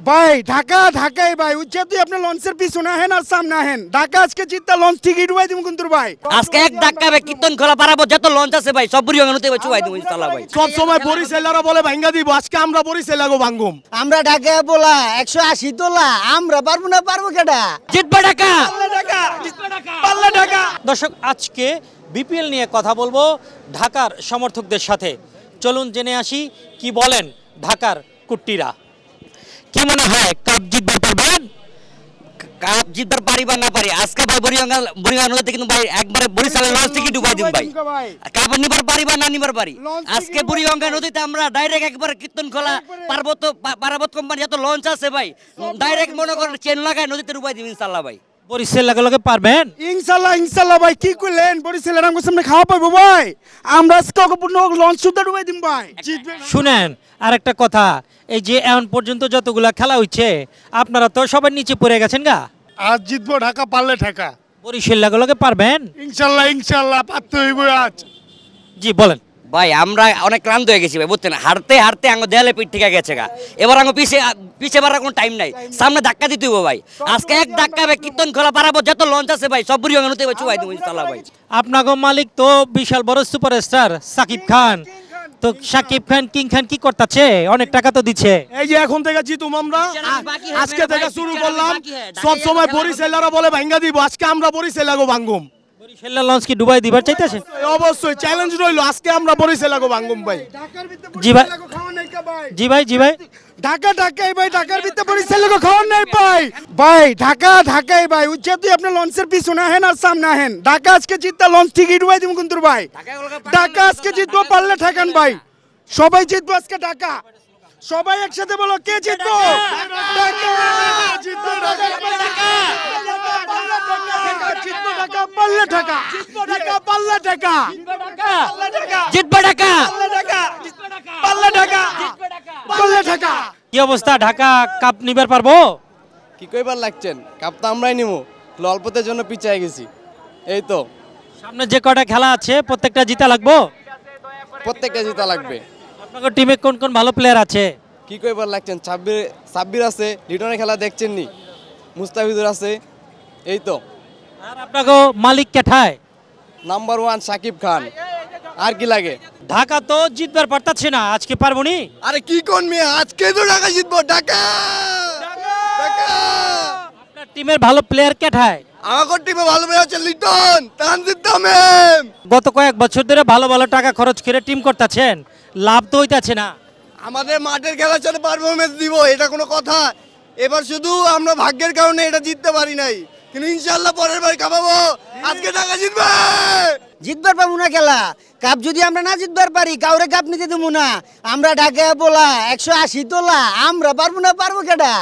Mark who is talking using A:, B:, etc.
A: ভাই ঢাকা ঢাকাই ভাই উচ্চে তুই আপনার লঞ্চের পিছনে আহেন আর সামনে আহেন ঢাকা আজকে জিততা লঞ্চ ঠিকই ডুবাই দিব কিন্তু ভাই
B: আজকে এক ধাক্কা ভাই কীর্তন খোলা পারাবো যত লঞ্চ আছে ভাই সব বুড়ি ভাঙানোতে চুয়াই দিব ইনশাআল্লাহ ভাই।
C: সব সময় বরিশালেরা বলে ভাঙ্গা দিব, আজকে আমরা বরিশালাগো ভাঙ্গুম।
D: আমরা ঢাকায় বলা 180 তোলা আমরা পারবো না, পারবো কেডা?
B: জিতবে ঢাকা।
A: পাল্লা ঢাকা।
E: দর্শক, আজকে বিপিএল নিয়ে কথা বলবো ঢাকার সমর্থকদের সাথে। চলুন জেনে আসি কি বলেন ঢাকার কুট্টিরা।
B: কি মনে হয় কাপ জিতবার পারবেন? কাপ জিতবার পারি বা না পারি আজকে ভাই বুড়িভাঙা নদীতে কিন্তু ভাই একবারে বরিশালের লঞ্চ থেকে ডুবাই দিব ভাই। কাপ নিবার পারি বা না নিবার পারি আজকে বুড়িভাঙা নদীতে আমরা ডাইরেক্ট একবার কীর্তন খোলা পার্বত কোম্পানি যত লঞ্চ আছে ভাই ডাইরেক্ট মনে করেন চেন লাগায় নদীতে ডুবাই দিব ইনশাআল্লাহ ভাই।
E: বরিশাল লাগে পারবেন
A: ইনশাআল্লাহ ইনশাআল্লাহ ভাই কি কইলেন বরিশালের আমগো সামনে খাওয়া পাবো ভাই আমরা আজকে অপূর্ণ লঞ্চ সুদ্ধা ডুবাই দিম ভাই।
E: শুনেন আরেকটা কথা, এই যে এখন পর্যন্ত যতগুলা খেলা হইছে আপনারা তো সবার নিচে পড়ে গেছেন গা।
C: আজ জিতবো ঢাকা, পারলে ঢাকা
E: বরিশাল লাগে পারবেন
C: ইনশাল্লাহ। ইনশাল্লাহ পারতে হইব আজ।
E: জি বলেন।
B: ভাই আমরা অনেক ক্লান্ত হয়ে গেছি ভাই, বুঝছেন হারতে হারতে আঙ্গ দেয়ালে পিঠ থেকে গেছে গা। এবার আঙ্গ পিছে বাড়ার কোনো টাইম নাই, সামনে ধাক্কা দিতে হইব ভাই। আজকে এক ধাক্কা ভাই কীর্তন খোলা পারাবো যত লঞ্চ আছে ভাই সব বুড়ি ভাঙানোতে চুয়াই দিব ইনশাআল্লাহ ভাই।
E: আপনাগো মালিক তো বিশাল বড় সুপারস্টার সাকিব খান, তো সাকিব খান কিং খান কি করতেছে? অনেক টাকা তো দিচ্ছে।
C: এই যে এখন থেকে জিতুম আমরা, আজকে থেকে শুরু করলাম। সব সময় বরিশালেরা বলে ভাঙ্গা দিব, আজকে আমরা বরিশালাগো ভাঙ্গুম।
E: বরিশাল লঞ্চ কি ডুবাই দিবার চাইতেছেন?
C: অবশ্যই চ্যালেঞ্জ রইলো, আজকে আমরা বরিশালাগো ভাঙ্গুম ভাই।
E: জি ভাই, জি ভাই, জি ভাই।
A: ঢাকা ঢাকাই ভাই ঢাকার ভিতরে বরিশালের খাওয়ার নাই ভাই। ভাই ঢাকা ঢাকাই ভাই উচ্চে তুই আপনার লঞ্চের পিছনে আহেন আর সামনে আহেন ঢাকা আজকে জিততা লঞ্চ ঠিকই ডুবাই দিব কিন্তু ভাই ঢাকা আজকে জিতবো পারলে ঠেকান ভাই। সবাই জিতবো আজকে ঢাকা, সবাই একসাথে বলো কে জিতবো? ঢাকা জিতবো, ঢাকা জিতবো, ঢাকা পারলে ঢাকা, ঢাকা পারলে ঢাকা,
B: জিতবে ঢাকা।
A: পারলে ঢাকা, পারলে ঢাকা।
E: কি অবস্থা, ঢাকা কাপ নিবার পারবো?
F: কি কইবার লাগছেন? কাপ তো আমরাই নিমু, অল্পতের জন্য পিছিয়ে গেছি। এই তো
E: সামনে যে কটা খেলা আছে প্রত্যেকটা জিতা লাগবো,
F: প্রত্যেকটা জিতা লাগবে।
E: আপনাদের টিমে কোন কোন ভালো প্লেয়ার আছে?
F: কি কইবার লাগছেন? সাব্বির আছে, লিটনের খেলা দেখছেন নি, মুস্তাফিজুর আছে। এই তো
E: আর আপনাদের মালিক কেঠায়?
F: নাম্বার 1 সাকিব খান। আর কি লাগে?
E: ঢাকা তো জিতবার পারতাছে না, আজকে পারবো নি?
F: আরে কি কোন মেয়ে, আজকে তো ঢাকা জিতবো। ঢাকা ঢাকা।
E: আপনার টিমের ভালো প্লেয়ার কেঠায়?
F: আমার টিমে ভালো প্লেয়ার আছে লিটন, তানজিদ তামিম।
E: গত কয়েক বছর ধরে ভালো ভালো টাকা খরচ করে টিম করতেছেন, লাভ তো হইতাছে না।
F: আমাদের মাঠের খেলার সাথে পারফরমেন্স দিব, এটা কোনো কথা? এবার শুধু আমরা ভাগ্যের কারণে এটা জিততে পারি নাই, কিন্তু ইনশাআল্লাহ পরের বার কাপাবো। আজকে ঢাকা জিতবে।
D: জিতবার পাবো না খেলা, কাপ যদি আমরা না জিতবার পারি কাউরে কাপ নিতে দেবো না। আমরা ঢাকায় বলা 180 তোলা আমরা পারবো না, পারবো কেডা?